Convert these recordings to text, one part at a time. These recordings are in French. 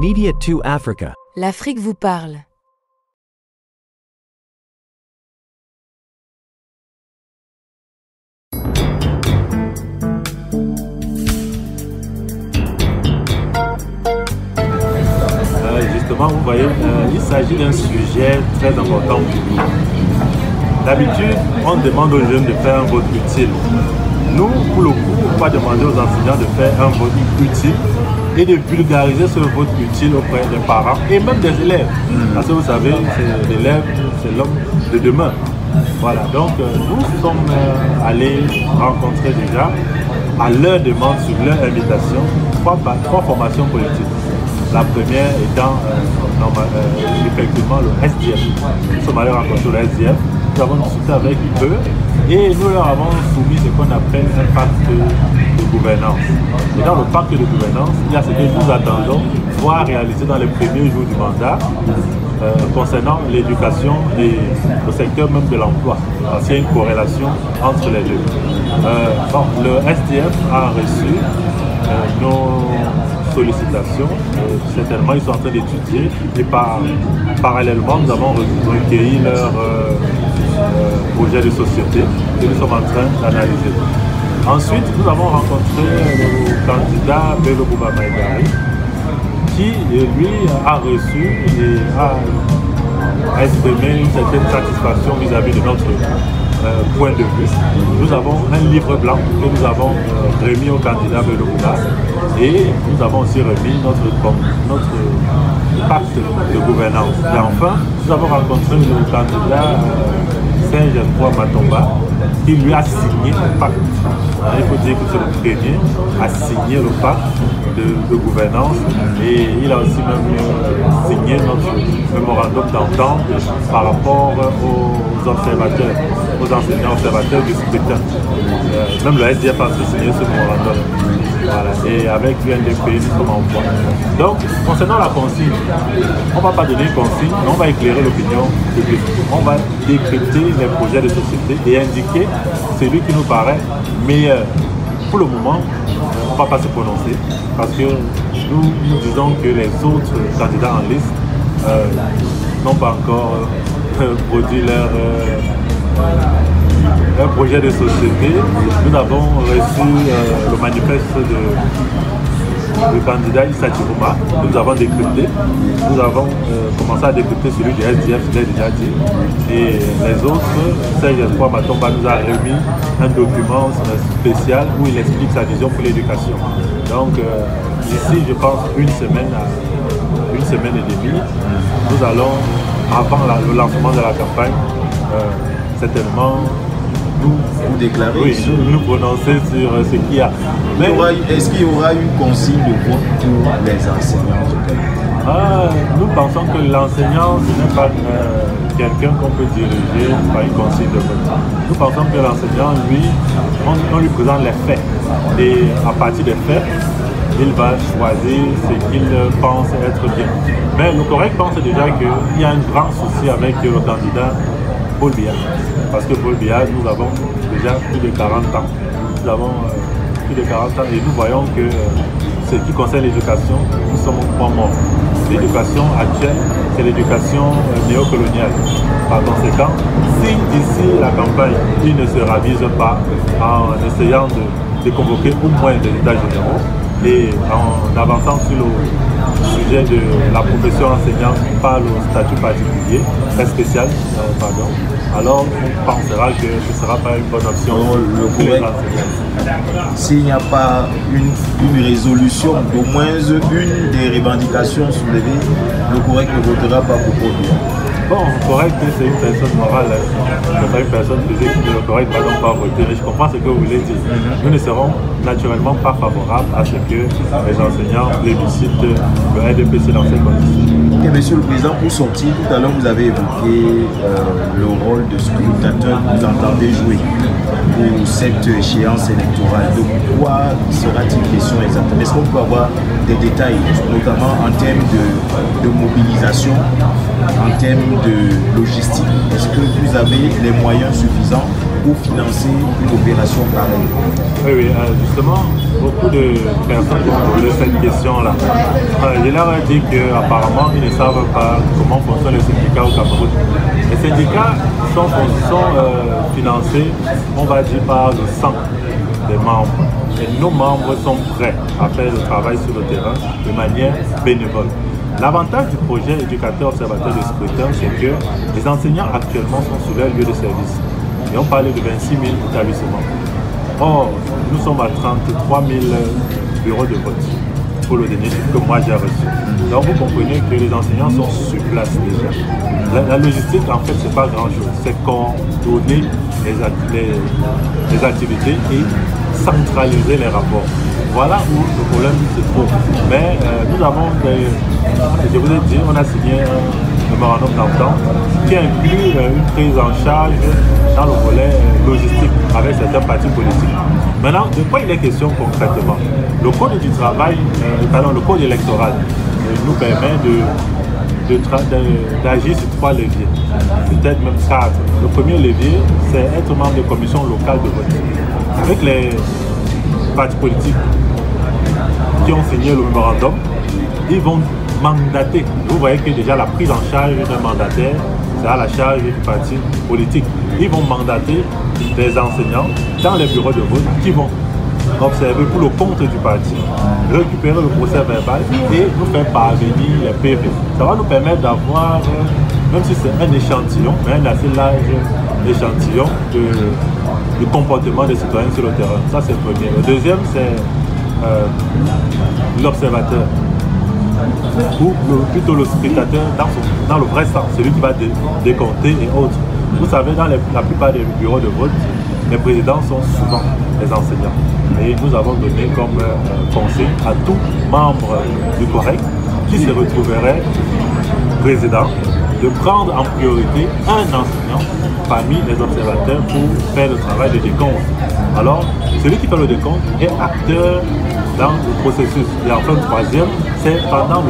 Media 2 Africa. L'Afrique vous parle. Justement, vous voyez, il s'agit d'un sujet très important pour nous. D'habitude, on demande aux jeunes de faire un vote utile. Nous, pour le coup, on va demander aux enseignants de faire un vote utile et de vulgariser ce vote utile auprès des parents et même des élèves. Parce que vous savez, c'est l'élève, c'est l'homme de demain. Voilà, donc nous sommes allés rencontrer déjà, à leur demande, sur leur invitation, trois formations politiques. La première étant effectivement le SDF. Nous sommes allés rencontrer le SDF, nous avons discuté avec eux et nous leur avons soumis ce qu'on appelle un pacte de gouvernance. Et dans le pacte de gouvernance, il y a ce que nous attendons voir réaliser dans les premiers jours du mandat concernant l'éducation et le secteur même de l'emploi. Parce qu'il y a une corrélation entre les deux. Le SDF a reçu nos sollicitations, certainement ils sont en train d'étudier et parallèlement nous avons recueilli leur projet de société que nous sommes en train d'analyser. Ensuite, nous avons rencontré le candidat Bello Bouba Maïgari qui lui a reçu et a exprimé une certaine satisfaction vis-à-vis de notre point de vue. Nous avons un livre blanc que nous avons remis au candidat Bello Bouba et nous avons aussi remis notre pacte de gouvernance. Et enfin, nous avons rencontré le candidat Serge Matomba qui lui a signé le pacte. Il faut dire que c'est le premier à signer le pacte de gouvernance et il a aussi même signé notre mémorandum d'entente par rapport aux observateurs, aux enseignants observateurs du scrutin. Même le SDF a aussi signé ce mémorandum. Voilà. Et avec l'UNDP, nous sommes en point. Donc, concernant la consigne, on ne va pas donner une consigne, mais on va éclairer l'opinion publique. On va décrypter les projets de société et indiquer celui qui nous paraît meilleur. Pour le moment, on ne va pas se prononcer parce que nous disons que les autres candidats en liste n'ont pas encore produit un projet de société. Nous avons reçu le manifeste du candidat Issa Chiruma. Nous avons décrypté. Nous avons commencé à décrypter celui du SDF, je l'ai déjà dit. Et les autres, Serge Matomba nous a remis un document spécial où il explique sa vision pour l'éducation. Donc, ici, je pense une semaine et demie, nous allons, avant le lancement de la campagne, certainement nous déclarer, oui, nous prononcer sur ce qu'il y a. Mais est-ce qu'il y aura une consigne de vote pour les enseignants? Nous pensons que l'enseignant, ce n'est pas quelqu'un qu'on peut diriger par une consigne de vote. Nous pensons que l'enseignant, lui, on lui présente les faits. Et à partir des faits, il va choisir ce qu'il pense être bien. Mais le correct pense déjà qu'il y a un grand souci avec le candidat Paul Biya. Parce que Paul Biya, nous avons déjà plus de 40 ans. Nous avons plus de 40 ans et nous voyons que ce qui concerne l'éducation, nous sommes au point mort. L'éducation actuelle, c'est l'éducation néocoloniale. Par conséquent, si d'ici la campagne, il ne se ravise pas en essayant de convoquer au moins des états généraux et en avançant sur le sujet de la profession enseignante par le statut particulier, très spécial, alors on pensera que ce ne sera pas une bonne option pour les enseignants. S'il n'y a pas une résolution, d'au moins une des revendications soulevées, le correct ne votera pas pour Paul Biya. Bon, correct, c'est une personne morale, c'est pas une personne physique, le correct va donc pas voter. Je comprends ce que vous voulez dire. Nous ne serons naturellement pas favorables à ce que les enseignants plébiscitent le RDPC dans ces conditions. Ok, Monsieur le Président, pour sortir, tout à l'heure vous avez évoqué le rôle de scrutateur que vous entendez jouer pour cette échéance électorale. De quoi sera-t-il question exactement? Est-ce qu'on peut avoir des détails, notamment en termes de mobilisation, en termes de logistique? Est-ce que vous avez les moyens suffisants pour financer une opération pareille? Oui, justement, beaucoup de personnes qui ont posé cette question-là. Je leur ai dit qu'apparemment, ils ne savent pas comment fonctionnent les syndicats au Cameroun. Les syndicats sont financés, on va dire, par le sang des membres. Et nos membres sont prêts à faire le travail sur le terrain de manière bénévole. L'avantage du projet éducateur observateur de scrutin, c'est que les enseignants actuellement sont sur leur lieu de service. Et on parlait de 26 000 établissements. Or, nous sommes à 33 000 bureaux de vote pour le dernier chiffre que moi j'ai reçu. Donc vous comprenez que les enseignants sont sur place déjà. La logistique, en fait, c'est pas grand-chose. C'est coordonner les activités et centraliser les rapports. Voilà où le problème se trouve. Mais nous avons, je vous ai dit, on a signé un mémorandum d'entente qui inclut une prise en charge dans le volet logistique avec certains partis politiques. Maintenant, de quoi il est question concrètement? Le code du travail, le code électoral nous permet d'agir sur 3 leviers, peut-être même 4. Le premier levier, c'est être membre de commission locale de vote. Avec les partis politiques qui ont signé le mémorandum, ils vont mandater. Vous voyez que déjà la prise en charge d'un mandataire, c'est à la charge du parti politique. Ils vont mandater des enseignants dans les bureaux de vote qui vont observer pour le compte du parti, récupérer le procès verbal et nous faire parvenir les PV. Ça va nous permettre d'avoir, même si c'est un échantillon, mais un assez large échantillon de comportement des citoyens sur le terrain. Ça, c'est le premier. Le deuxième, c'est l'observateur, ou plutôt le spectateur dans le vrai sens, celui qui va décompter et autres. Vous savez, dans la plupart des bureaux de vote, les présidents sont souvent les enseignants. Et nous avons donné comme conseil à tout membre du COREC qui se retrouverait président de prendre en priorité un enseignant parmi les observateurs pour faire le travail de décompte. Alors, celui qui fait le décompte est acteur dans le processus. Et enfin, le troisième, c'est pendant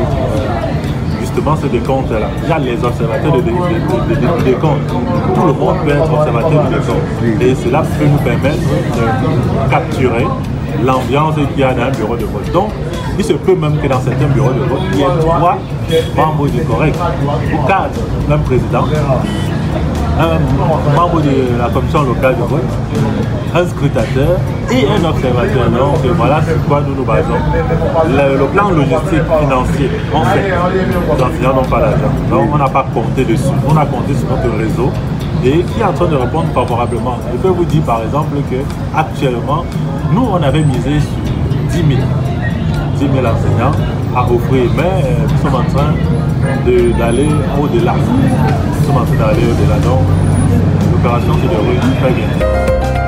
justement ce décompte-là. Il y a les observateurs de décompte. Tout le monde peut être observateur de décompte. Et cela peut nous permettre de capturer l'ambiance qu'il y a dans un bureau de vote. Donc, il se peut même que dans certains bureaux de vote, il y ait 3 membres du COREC, ou 4, un président, un membre de la commission locale de vote, un scrutateur et un observateur. Donc voilà sur quoi nous nous basons. Le plan logistique financier, on sait, les enseignants n'ont pas l'argent. Donc on n'a pas compté dessus. On a compté sur notre réseau et qui est en train de répondre favorablement. Je peux vous dire par exemple que actuellement, nous on avait misé sur 10 000 enseignants à offrir, mais nous sommes en train d'aller au-delà. Nous sommes en train d'aller au-delà. Donc l'opération se déroule très bien.